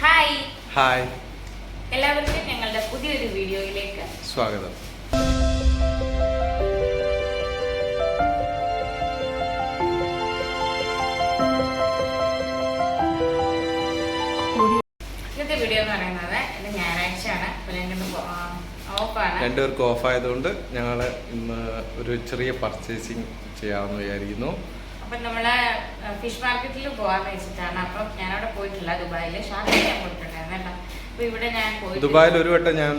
Hi hi എല്ലാവർക്കും ഞങ്ങളുടെ പുതിയൊരു വീഡിയോയിലേക്ക് സ്വാഗതം. ഇന്നത്തെ വീഡിയോ എന്ന് പറയുന്നത് ഇത് ഞായറാഴ്ചയാണ്. രണ്ടുപേർക്ക് ഓഫ് ആയതുകൊണ്ട് ഞങ്ങൾ ഇന്ന് ഒരു ചെറിയ പർച്ചേസിങ് ചെയ്യാമെന്ന് വിചാരിക്കുന്നു. അപ്പം നമ്മള് ഫിഷ് മാർക്കറ്റിൽ പോകാന്ന് വെച്ചിട്ടാണ്. അപ്പം ഞാനവിടെ പോയിട്ടില്ല. ദുബായില് ഷാർജയിൽ ഞാൻ പോയിട്ടുണ്ടായിരുന്നു കേട്ടോ. അപ്പൊ ഇവിടെ ഞാൻ പോയി ദുബായിൽ ഒരു വട്ടം ഞാൻ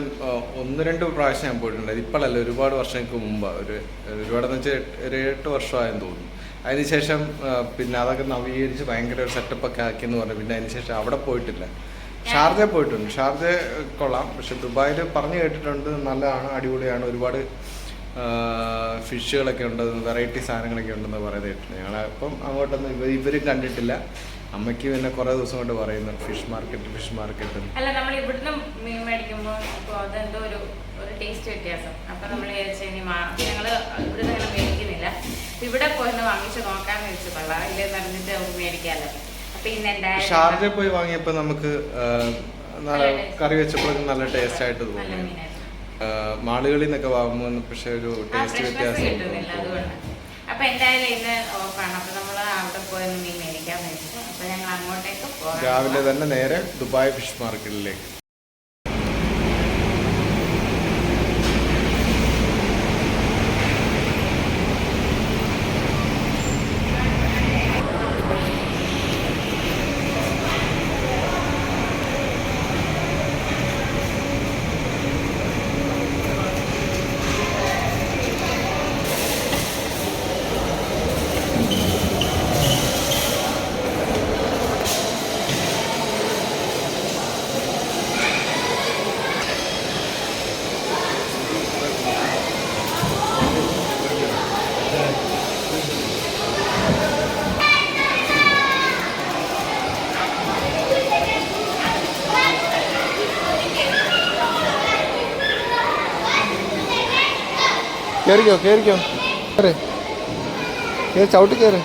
1-2 പ്രാവശ്യം ഞാൻ പോയിട്ടുണ്ടായിരുന്നു. ഇപ്പോഴല്ല, ഒരുപാട് വർഷങ്ങൾക്ക് മുമ്പ്. ഒരുപാടെന്ന് വെച്ചാൽ ഒരു 8 വർഷമായെന്ന് തോന്നുന്നു. അതിനുശേഷം പിന്നെ അതൊക്കെ നവീകരിച്ച് ഭയങ്കര ഒരു സെറ്റപ്പൊക്കെ ആക്കിയെന്ന് പറഞ്ഞു. പിന്നെ അതിനുശേഷം അവിടെ പോയിട്ടില്ല. ഷാർജ പോയിട്ടുണ്ട്. ഷാർജ കൊള്ളാം. പക്ഷെ ദുബായിൽ പറഞ്ഞു കേട്ടിട്ടുണ്ട് നല്ലതാണ്, അടിപൊളിയാണ്. ഒരുപാട് ഫിഷുകളൊക്കെ ഉണ്ട്, വെറൈറ്റി സാധനങ്ങളൊക്കെ ഉണ്ടെന്ന് പറയുന്നത് കേട്ടിട്ടുണ്ട്. ഞങ്ങളപ്പം അങ്ങോട്ടൊന്നും ഇവരും കണ്ടിട്ടില്ല. അമ്മയ്ക്ക് പിന്നെ കുറേ ദിവസം കൊണ്ട് പറയുന്നു ഫിഷ് മാർക്കറ്റ്. അല്ല, നമ്മൾ ഇവിടുന്ന് മീൻ മേടിക്കുമ്പോൾ അതെന്തോ ഒരു ടേസ്റ്റ് വ്യത്യാസം. അപ്പൊ നമ്മൾ ഞങ്ങള് ഇവിടുന്ന് അങ്ങനെ മേടിക്കുന്നില്ല. ഇവിടെ പോയിന്ന് വാങ്ങിച്ച് നോക്കാന്ന് വെച്ച് കൊള്ളാം, ഇല്ലെന്ന് അറിഞ്ഞിട്ട് നമുക്ക് മേടിക്കാമല്ലോ. അപ്പൊ ഇന്ന് എന്തായാലും ഷാർജ പോയി വാങ്ങിയപ്പോൾ നമുക്ക് കറി വെച്ചപ്പോഴൊക്കെ നല്ല ടേസ്റ്റ് ആയിട്ട് തോന്നി. മാളുകളിൽ നിന്നൊക്കെ വാങ്ങുമ്പോൾ പക്ഷെ ഒരു ടേസ്റ്റ് വ്യത്യാസം അതുകൊണ്ട്. അപ്പൊ എന്തായാലും ഇന്ന് ഓഫാണ്. അപ്പൊ നമ്മള് അവിടെ പോയി മീൻ മേടിക്കാന്ന് വെച്ചു. അപ്പൊ ഞങ്ങൾ അങ്ങോട്ടേക്ക് പോകാം. രാവിലെ തന്നെ നേരെ ദുബായ് ഫിഷ് മാർക്കറ്റിലേക്ക്. കയറിക്കോ കയറി ചവിട്ടി കയറി.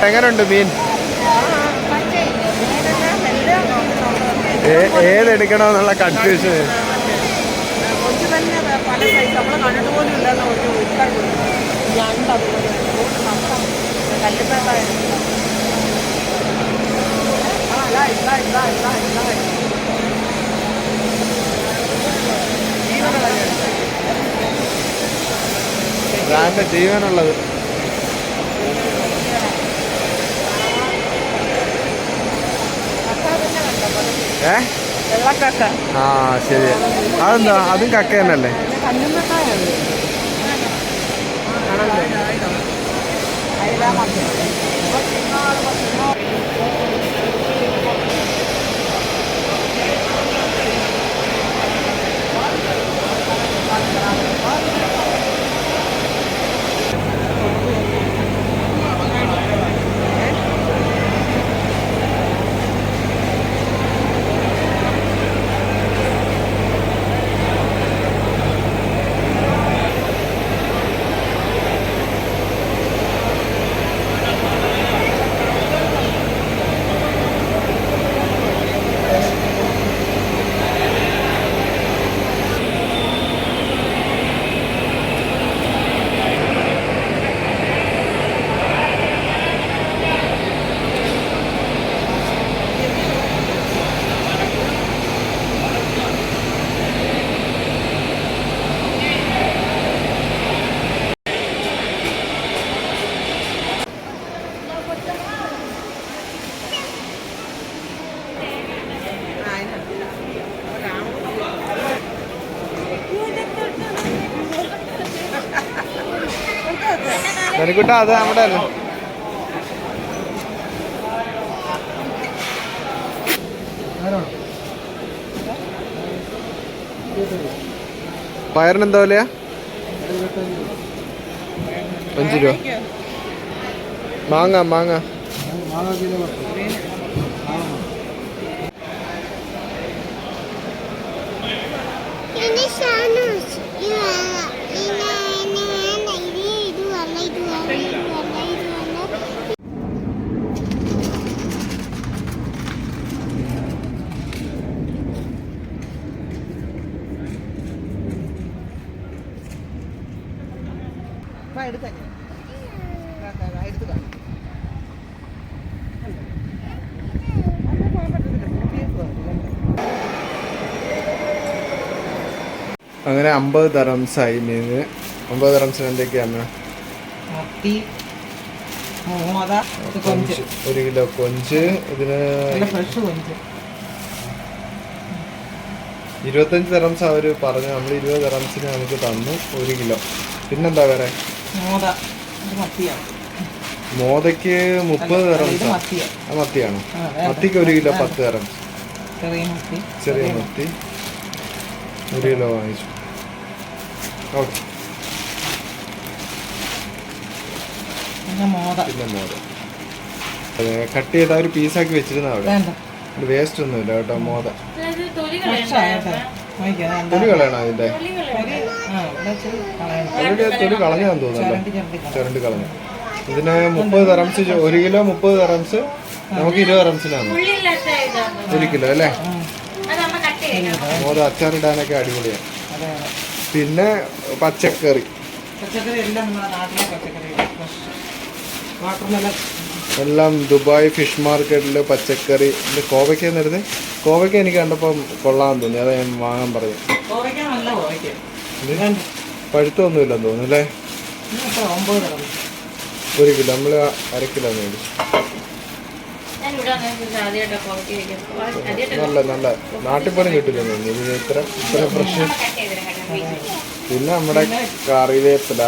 എങ്ങനെയുണ്ട് മീൻ? ഏതെടുക്കണമെന്നുള്ള കൺഫ്യൂഷൻ. ജീവനുള്ളത് വെള്ളക്കക്ക. ആ ശരി. അതെന്താ, അതും കക്ക തന്നെയല്ലേ? ധനിക്കുട്ട അത് അവിടെ അല്ലേ പയറിന് എന്താ വിലയാ? 5 രൂപ. മാങ്ങ മാങ്ങ അങ്ങനെ 50 ദറംസായി മീന്. 50 ദറംസിന് എന്തൊക്കെയാണ്? 1 കിലോ കൊഞ്ച്. ഇതിന് 25 ദറംസ് അവര് പറഞ്ഞു. നമ്മൾ 20 ദറംസിന് നമുക്ക് തന്നു 1 കിലോ. പിന്നെന്താ വേറെ? മോതയ്ക്ക് 30 ദറംസ്. മത്തിയാണോ? മത്തിക്ക് 1 kilo 10 dirhams. ചെറിയ മത്തി 1 കിലോ വാങ്ങിച്ചു. ഓക്കെ. പിന്നെ മോത കട്ട് ചെയ്ത ഒരു പീസാക്കി വെച്ചിരുന്ന അവിടെ. വേസ്റ്റ് ഒന്നുമില്ല കേട്ടോ. മോത തൊലി കളയണോ അതിന്റെ? തൊലി കളഞ്ഞാന്ന് തോന്നുന്നല്ലോ. ചുരണ്ടി കളഞ്ഞു. ഇതിന് 30 ദറംസ്. 1 kilo 30 dirhams. നമുക്ക് 20 ദറംസിനാണ് 1 കിലോ അല്ലേ? മോത അച്ചാറിടാനൊക്കെ അടിപൊളിയാണ്. പിന്നെ പച്ചക്കറി എല്ലാം ദുബായ് ഫിഷ് മാർക്കറ്റിൽ പച്ചക്കറി. കോവയ്ക്ക നേരത്തെ കോവയ്ക്ക എനിക്ക് കണ്ടപ്പം കൊള്ളാമെന്ന് തോന്നി. അതാ ഞാൻ വാങ്ങാൻ പറഞ്ഞു. പഴുത്തൊന്നുമില്ലെന്ന് തോന്നുന്നു അല്ലേ? 1 കിലോ. നമ്മൾ 1/2 കിലോ മേടിച്ചു. നല്ല നാട്ടിപ്പണി കിട്ടില്ല ഇതിന് ഇത്ര ഫ്രഷ്. പിന്നെ നമ്മുടെ കറിവേപ്പില.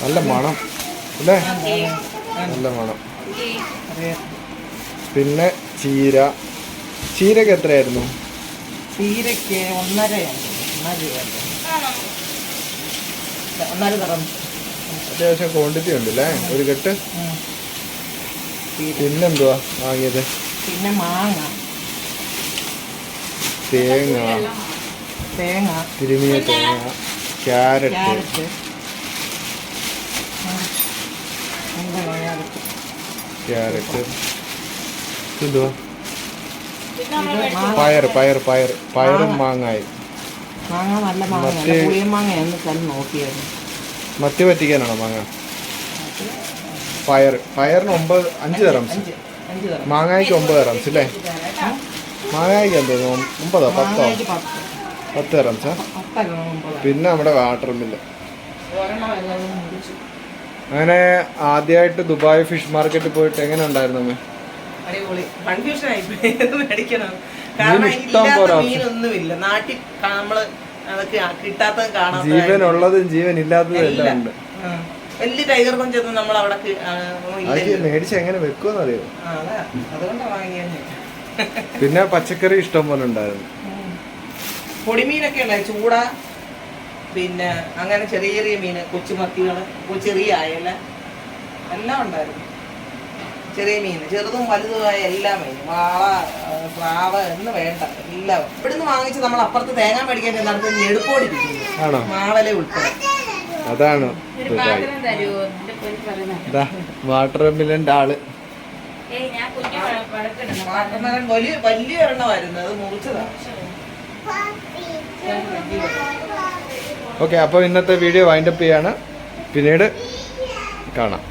നല്ല മണം അല്ലേ? നല്ല മണം. പിന്നെ ചീരക്ക് എത്രയായിരുന്നു? ചീരക്ക് 1.5 അത്യാവശ്യം ക്വാണ്ടിറ്റി ഉണ്ട് അല്ലേ? 1 കെട്ട്. പിന്നെന്തുവാ വാങ്ങിയത്? പിന്നെ മാങ്ങ, തേങ്ങ, തിരുമിയ തേങ്ങ, ക്യാരറ്റ്. എന്തുവാ? പയറും മാങ്ങായും. മത്തി പറ്റിക്കാനാണോ മാങ്ങ? പയറിന് 5 ദറംസ്. മാങ്ങായ്ക്ക് 9 ദറംസ് അല്ലേ? മാങ്ങായ്ക്ക് എന്തോ 9 10 ദറംസാ. പിന്നെ നമ്മുടെ വാട്ടർ മില്ല്. അങ്ങനെ ആദ്യമായിട്ട് ദുബായ് ഫിഷ് മാർക്കറ്റിൽ പോയിട്ട് എങ്ങനെ ഉണ്ടായിരുന്നു അമ്മ? ജീവൻ ഉള്ളതും ജീവൻ ഇല്ലാത്തതും എല്ലാം ഉണ്ട്. വലിയ ടൈഗർ കൊഞ്ചൊന്നും നമ്മൾ അവിടെ മേടിച്ച് എങ്ങനെ വെക്കുമെന്ന് അറിയോ? പിന്നെ പച്ചക്കറി ഇഷ്ടം പോലെ ഉണ്ടായിരുന്നു. പൊടിമീനൊക്കെ ഉണ്ടായി. ചൂട, പിന്നെ അങ്ങനെ ചെറിയ ചെറിയ മീന്, കൊച്ചുമത്തികള്, ചെറിയ അയല എല്ലാം ഉണ്ടായിരുന്നു. ചെറിയ മീന്, ചെറുതും വലുതുമായ എല്ലാ മീനും, വാള, സ്രാവ് എന്ന് വേണ്ട എല്ലാം ഇവിടുന്ന് വാങ്ങിച്ച് നമ്മൾ അപ്പുറത്ത് തേങ്ങ മേടിക്കാൻ ചെന്നിടത്ത് ഞെടുപ്പോടി മാവല ഉൾപ്പെടെ. അതാണ് വാട്ടർ മില്ലന്റെ ആള്. വലിയ എണ്ണമായിരുന്നു, അത് മുറിച്ചതാണ്. ഓക്കെ, അപ്പോൾ ഇന്നത്തെ വീഡിയോ വൈൻഡപ്പ് ചെയ്യാണ്. പിന്നീട് കാണാം.